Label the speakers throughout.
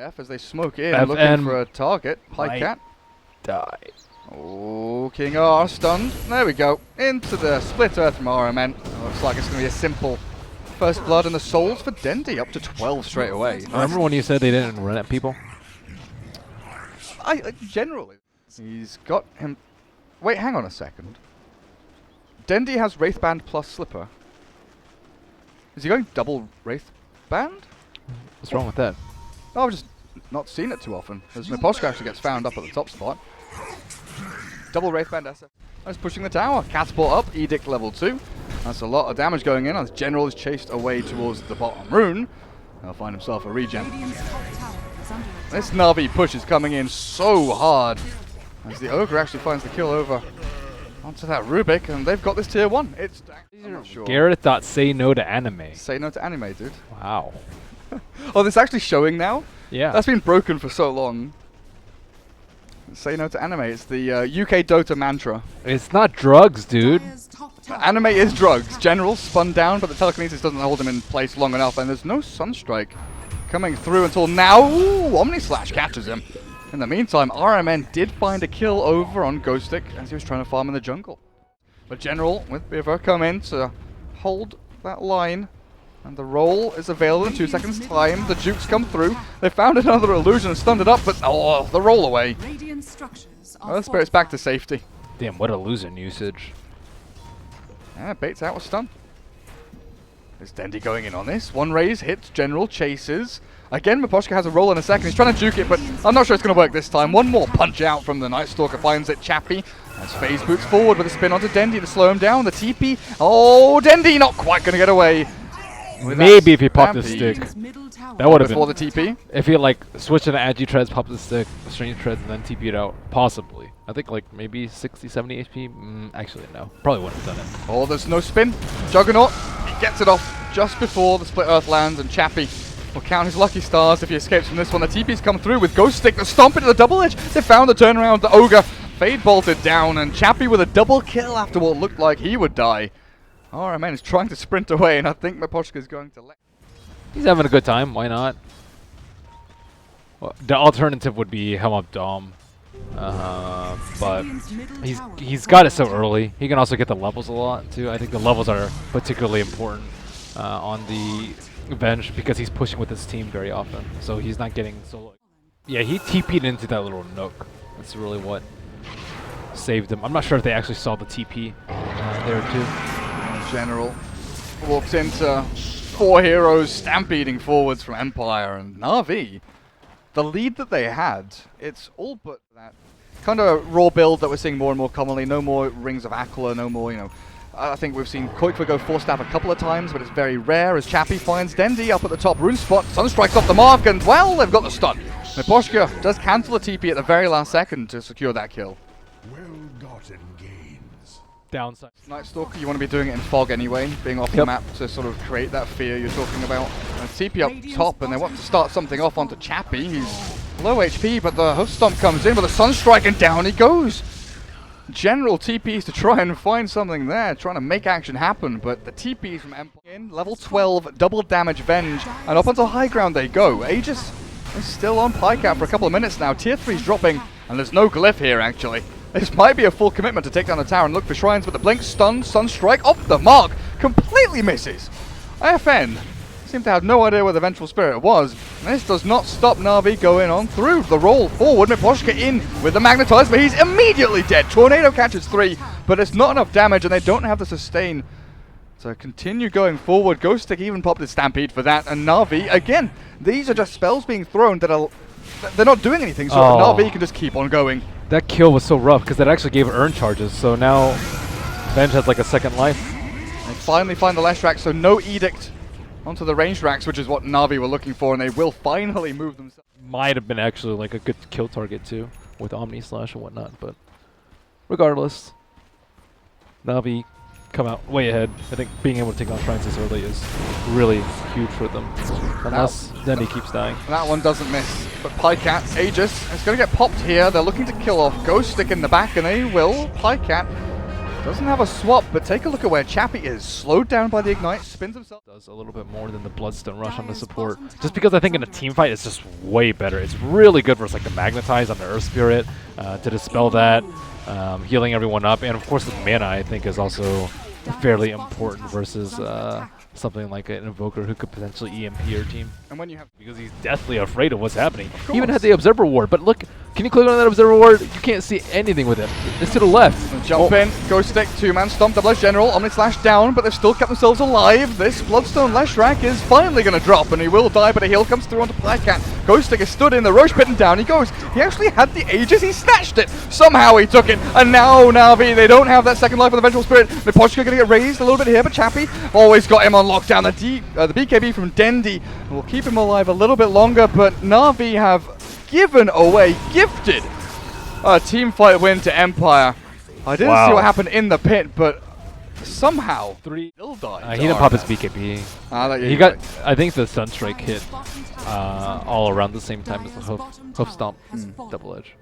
Speaker 1: Kiev as they smoke in, looking for a target. Pycat.
Speaker 2: Die.
Speaker 1: Oh, King R stunned. There we go. Into the split earth from RMN. Looks like it's going to be a simple first blood and the souls for Dendi, up to 12 straight away.
Speaker 2: Remember when you said they didn't run at people?
Speaker 1: Generally. He's got him... Wait, hang on a second. Dendi has Wraithband plus Slipper. Is he going double Wraithband?
Speaker 2: What's wrong with that?
Speaker 1: Oh, I've just not seen it too often. As Miposhka actually gets found up at the top spot. Double Wraithband SF. That's pushing the tower. Catapult up, Edict level 2. That's a lot of damage going in as General is chased away towards the bottom rune. He'll find himself a regen. This Navi push is coming in so hard as the Ogre actually finds the kill over onto that Rubik, and they've got this tier 1. It's... I'm not sure.
Speaker 2: Garrett thought say no to anime.
Speaker 1: Say no to anime, dude.
Speaker 2: Wow.
Speaker 1: Oh, this is actually showing now?
Speaker 2: Yeah.
Speaker 1: That's been broken for so long. Say no to anime. It's the UK Dota mantra.
Speaker 2: It's not drugs, dude.
Speaker 1: Anime is drugs. General spun down, but the telekinesis doesn't hold him in place long enough, and there's no Sunstrike coming through until now. Ooh, Omni Slash catches him. In the meantime, RMN did find a kill over on Ghostik as he was trying to farm in the jungle. But General with Biver come in to hold that line. And the roll is available in 2 seconds time. The Jukes come through. They found another illusion and stunned it up, but oh, the roll away. The Spirit's back to safety.
Speaker 2: Damn, what a losing usage.
Speaker 1: Yeah, baits out with stun. Is Dendi going in on this? One raise hits, General chases. Again, Miposhka has a roll in a second. He's trying to juke it, but I'm not sure it's going to work this time. One more punch out from the Night Stalker finds it. Chappie as FaZe boots forward with a spin onto Dendi to slow him down. The TP. Oh, Dendi not quite going to get away.
Speaker 2: Maybe if he popped the stick. That would have been...
Speaker 1: Before the TP?
Speaker 2: If he like switched to the Agi treads, popped the stick, strange treads, and then TP'd out. Possibly. I think like maybe 60, 70 HP. Actually, no. Probably wouldn't have done it.
Speaker 1: Oh, there's no spin. Juggernaut, he gets it off just before the split earth lands, and Chappie will count his lucky stars if he escapes from this one. The TP's come through with Ghostik. The stomp into the double edge. They found the turnaround. The Ogre fade bolted down, and Chappie with a double kill after what looked like he would die. RMN is trying to sprint away, and I think Miposhka is going to let...
Speaker 2: He's having a good time. Why not? Well, the alternative would be Helm Up Dom. But he's got it so early. He can also get the levels a lot, too. I think the levels are particularly important on the bench because he's pushing with his team very often. So he's not getting solo. Yeah, he TP'd into that little nook. That's really what saved him. I'm not sure if they actually saw the TP there, too.
Speaker 1: General walks into 4 heroes stampeding forwards from Empire, and Na Vi, the lead that they had, it's all but that kind of raw build that we're seeing more and more commonly. No more Rings of Aquila, no more, you know. I think we've seen Koikva go 4-stab a couple of times, but it's very rare as Chappie finds Dendi up at the top rune spot. Sunstrike's off the mark, and well, they've got the stun. Miposhka does cancel a TP at the very last second to secure that kill.
Speaker 3: Well-gotten gains.
Speaker 2: Downside.
Speaker 1: Night Stalker, you want to be doing it in fog anyway, being off the map to sort of create that fear you're talking about. And TP up top, and they want to start something off onto Chappie. He's low HP, but the hoof stomp comes in with a Sunstrike, and down he goes. General TPs to try and find something there, trying to make action happen, but the TPs from Empire in level 12, double damage Venge, and up onto high ground they go. Aegis is still on Pycat for a couple of minutes now. Tier 3's dropping, and there's no glyph here actually. This might be a full commitment to take down the tower and look for shrines, but the blink, stun, Sunstrike off the mark, completely misses. FN seem to have no idea where the Vengeful Spirit was. And this does not stop Na Vi going on through the roll forward. Miposhka in with the Magnetize, but he's immediately dead. Tornado catches 3, but it's not enough damage, and they don't have the sustain to continue going forward. Ghostik even popped his Stampede for that, and Na Vi, again, these are just spells being thrown that are... They're not doing anything, so Na Vi can just keep on going.
Speaker 2: That kill was so rough because that actually gave earn charges, so now Venge has like a second life.
Speaker 1: They finally find the Leshrac, so no Edict onto the ranged racks, which is what Na Vi were looking for, and they will finally move themselves.
Speaker 2: Might have been actually like a good kill target too, with Omni Slash and whatnot, but regardless, Na Vi come out way ahead. I think being able to take on shrines this early is really huge for them, unless Dendi keeps dying.
Speaker 1: That one doesn't miss, but Pycat, Aegis, is going to get popped here. They're looking to kill off Ghostik in the back, and they will. Pycat Doesn't have a swap, but take a look at where Chappie is. Slowed down by the Ignite, spins himself.
Speaker 2: Does a little bit more than the Bloodstone Rush on the support. Just because I think in a team fight it's just way better. It's really good versus like the Magnetize on the Earth Spirit to dispel that, healing everyone up. And of course the mana I think is also fairly important versus something like an Invoker who could potentially EMP your team.
Speaker 1: And when you have,
Speaker 2: because he's deathly afraid of what's happening. He even had the Observer Ward, but look, can you click on that Observer Ward? You can't see anything with it. It's to the left.
Speaker 1: Jump in, Ghostik, 2-man stomp, double edge general, Omni Slash down, but they've still kept themselves alive. This Bloodstone Leshrac is finally going to drop, and he will die, but a heal comes through onto Plycat. Ghostik is stood in the Roche Pit and down he goes. He actually had the Aegis, he snatched it. Somehow he took it, and now Navi, they don't have that second life of the Vengeful Spirit. Miposhka going to get raised a little bit here, but Chappie always got him on lockdown. The BKB from Dendi will keep him alive a little bit longer, but Navi have given away, gifted a team fight win to Empire. I didn't see what happened in the pit, but somehow still died.
Speaker 2: He didn't pop his BKB. He got, I think the Sunstrike hit all around the same time as the hoof stomp double edge.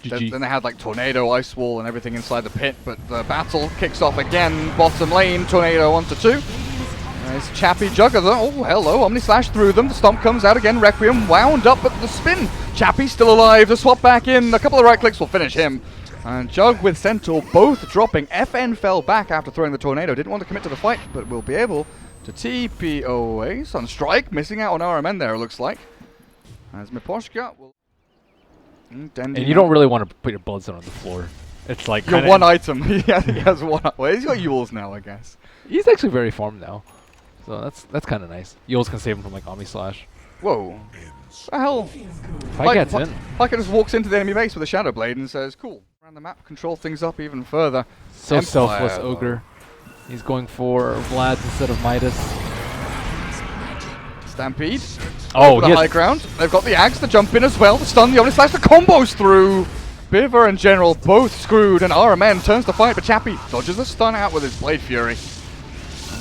Speaker 1: Then they had like Tornado, Ice Wall, and everything inside the pit, but the battle kicks off again. Bottom lane, Tornado 1-2. Nice Chappie Jugger though. Oh, hello. Omni Slash through them. The stomp comes out again. Requiem wound up, but the spin. Chappie's still alive. The swap back in. A couple of right clicks will finish him. And Jug with Centaur both dropping. FN fell back after throwing the Tornado. Didn't want to commit to the fight, but will be able to TP away. Sunstrike missing out on RMN there, it looks like. As Miposhka will...
Speaker 2: And you don't really want to put your Bloodstone on the floor. It's like
Speaker 1: your one item. Yeah, he has one. Well, he's got Yules now, I guess.
Speaker 2: He's actually very farmed now. So that's kind of nice. Yules can save him from like Omni Slash.
Speaker 1: Whoa. What the hell?
Speaker 2: Pike's in.
Speaker 1: Pike just walks into the enemy base with a Shadow Blade and says, cool. Around the map, control things up even further.
Speaker 2: So Empire, selfless Ogre. He's going for Vlad instead of Midas.
Speaker 1: Stampede.
Speaker 2: Oh,
Speaker 1: the high ground. They've got the Axe to jump in as well. The stun, the Omni Slash, the combos through. Biver and General both screwed, and RMN turns the fight, but Chappie dodges the stun out with his Blade Fury.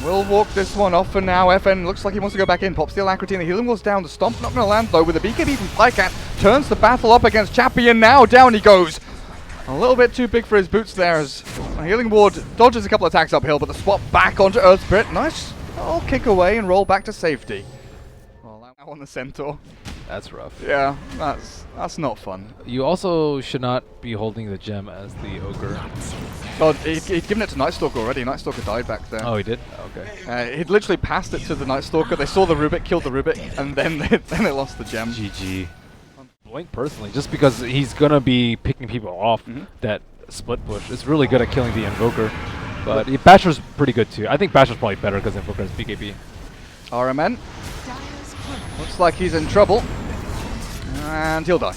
Speaker 1: We'll walk this one off for now. FN looks like he wants to go back in. Pops the Alacrity and the healing wall's down. The stomp not going to land though with the BKB from Plycat. Turns the battle up against Chappie and now down he goes. A little bit too big for his boots there as the healing ward dodges a couple of attacks uphill, but the swap back onto Earth Spirit. Nice. I'll kick away and roll back to safety. Well, that on the Centaur.
Speaker 2: That's rough.
Speaker 1: Yeah, that's not fun.
Speaker 2: You also should not be holding the gem as the Ogre.
Speaker 1: Oh, he'd given it to Nightstalker already. Nightstalker died back there.
Speaker 2: Oh, he did? Okay.
Speaker 1: He'd literally passed it to the Nightstalker. They saw the Rubik, killed the Rubik, and then they lost the gem.
Speaker 2: GG. Blink personally, just because he's going to be picking people off that split push. It's really good at killing the Invoker. But Basher's pretty good too. I think Basher's probably better because Invoker has BKB.
Speaker 1: RMN. Looks like he's in trouble. And he'll die.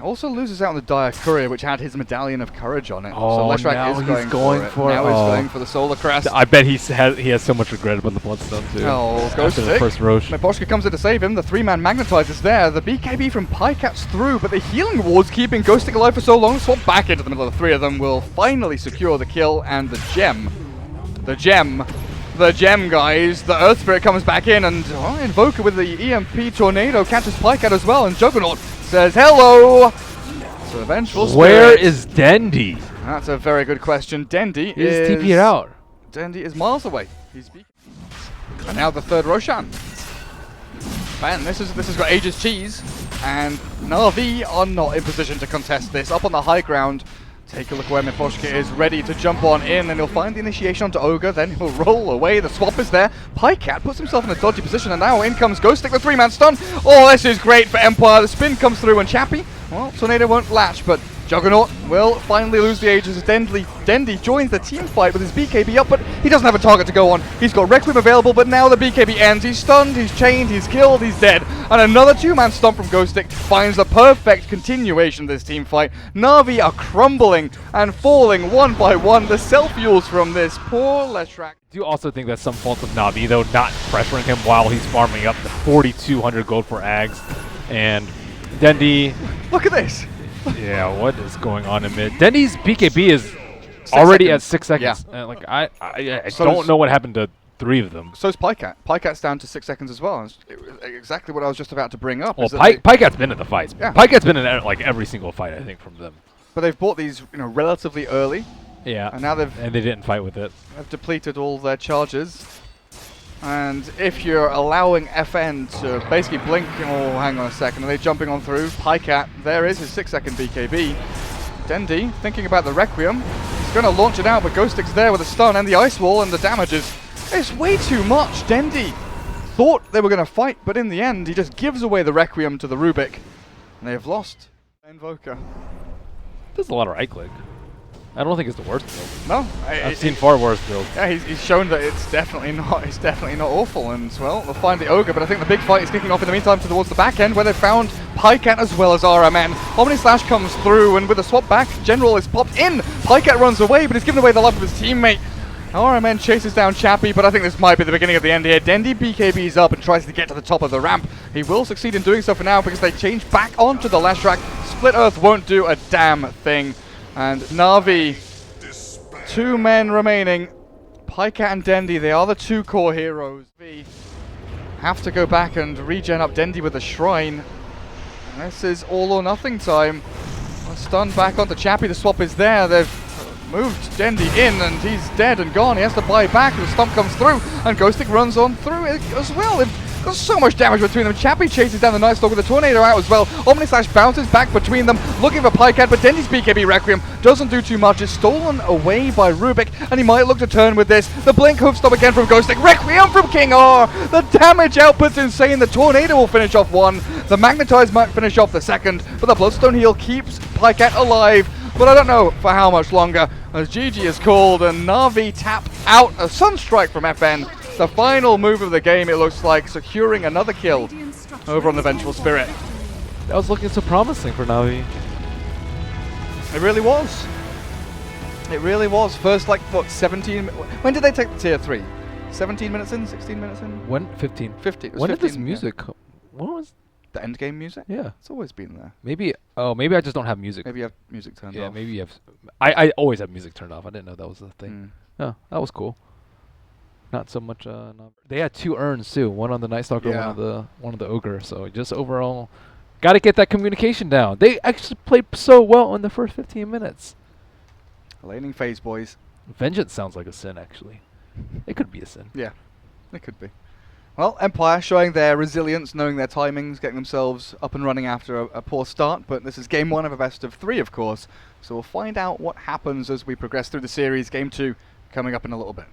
Speaker 1: Also loses out on the Dire Courier, which had his Medallion of Courage on it.
Speaker 2: Oh,
Speaker 1: so Leshrac is going for it. Now he's going for the Solar Crest.
Speaker 2: I bet he has so much regret about the Bloodstone too.
Speaker 1: Oh, Ghostik.
Speaker 2: The first Roche.
Speaker 1: Miposhka comes in to save him. The 3-man Magnetize is there. The BKB from Pykat's through, but the healing ward's keeping Ghostik alive for so long. Swap back into the middle of the three of them will finally secure the kill and the gem. The gem, guys. The Earth Spirit comes back in, and Invoker with the EMP Tornado catches Plycat as well, and Juggernaut says hello. So the Vengeful Spirit.
Speaker 2: Where is Dendi?
Speaker 1: That's a very good question. Dendi
Speaker 2: is TP'd out.
Speaker 1: Dendi is miles away. He's and now the third Roshan. Man, this has got ages cheese, and Navi are not in position to contest this. Up on the high ground. Take a look where Miposhka is ready to jump on in, and he'll find the initiation onto Ogre, then he'll roll away. The swap is there. Plycat puts himself in a dodgy position, and now in comes Ghostik, the 3-man stun. Oh, this is great for Empire. The spin comes through, and Chappie, well, Tornado won't latch, but Juggernaut will finally lose the Aegis as Dendi joins the team fight with his BKB up, but he doesn't have a target to go on. He's got Requiem available, but now the BKB ends. He's stunned, he's chained, he's killed, he's dead. And another 2-man stomp from Ghostik finds the perfect continuation of this team fight. Navi are crumbling and falling one by one. The self-fuels from this poor Leshrac.
Speaker 2: Do you also think that's some fault of Navi, though, not pressuring him while he's farming up the 4,200 gold for Ags? And Dendi...
Speaker 1: Look at this!
Speaker 2: Yeah, what is going on in mid? Dendi's BKB is already at 6 seconds. Yeah. Like I don't know what happened to 3 of them.
Speaker 1: So's Plycat. Pykat's down to 6 seconds as well. Exactly what I was just about to bring up.
Speaker 2: Well, Pykat's been in the fights. Yeah. Pykat's been in like every single fight, I think, from them.
Speaker 1: But they've bought these, relatively early.
Speaker 2: Yeah.
Speaker 1: And now they've
Speaker 2: And they didn't fight with it.
Speaker 1: depleted all their charges. And if you're allowing FN to basically blink, oh, hang on a second, are they jumping on through? Pycat, there is his 6-second BKB. Dendi, thinking about the Requiem, he's going to launch it out, but Ghostik's there with a stun and the Ice Wall, and the damage is way too much. Dendi thought they were going to fight, but in the end, he just gives away the Requiem to the Rubik, and they have lost. Invoker.
Speaker 2: There's a lot of right-click. I don't think it's the worst build.
Speaker 1: No,
Speaker 2: I've seen far worse builds.
Speaker 1: yeah, he's shown that it's definitely not awful, and well, they'll find the Ogre, but I think the big fight is kicking off in the meantime towards the back end, where they've found Pycat as well as RMN. Omni Slash comes through, and with a swap back, General is popped in. Pycat runs away, but he's given away the life of his teammate. RMN chases down Chappie, but I think this might be the beginning of the end here. Dendi BKBs up and tries to get to the top of the ramp. He will succeed in doing so for now because they change back onto the Lashrak. Split Earth won't do a damn thing. And Na'Vi, 2 men remaining. Pycat and Dendi, they are the 2 core heroes. We have to go back and regen up Dendi with a shrine. And this is all or nothing time. A stun back onto Chappie, the swap is there. They've moved Dendi in and he's dead and gone. He has to buy back, the stomp comes through and Ghostik runs on through it as well. There's so much damage between them. Chappie chases down the Night Stalker with the Tornado out as well. Omni Slash bounces back between them, looking for Pycat, but Dendi's BKB Requiem doesn't do too much. It's stolen away by Rubik, and he might look to turn with this. The Blink Hoof Stop again from Ghostik. Requiem from King R! The damage output's insane. The Tornado will finish off one. The Magnetize might finish off the second, but the Bloodstone Heal keeps Pycat alive. But I don't know for how much longer, as GG is called, and Na'Vi tap out a Sunstrike from FN. The final move of the game, it looks like, securing another kill over on the Vengeful Spirit.
Speaker 2: That was looking so promising for Navi.
Speaker 1: It really was. It really was. First, like, what, 17... When did they take the tier 3? 17 minutes in? 16 minutes in?
Speaker 2: When? 15.
Speaker 1: 50. It was
Speaker 2: When did
Speaker 1: 15,
Speaker 2: this music come? When was...
Speaker 1: The endgame music?
Speaker 2: Yeah.
Speaker 1: It's always been there.
Speaker 2: Maybe... Oh, maybe I just don't have music.
Speaker 1: Maybe you have music turned off.
Speaker 2: Yeah, maybe you have... I always have music turned off. I didn't know that was the thing. Oh, that was cool. Not so much. They had 2 urns too. One on the Night Stalker, one on the Ogre. So just overall, got to get that communication down. They actually played so well in the first 15 minutes.
Speaker 1: Laning phase, boys.
Speaker 2: Vengeance sounds like a sin, actually. It could be a sin.
Speaker 1: Yeah, it could be. Well, Empire showing their resilience, knowing their timings, getting themselves up and running after a poor start. But this is game 1 of a best of 3, of course. So we'll find out what happens as we progress through the series. Game 2 coming up in a little bit.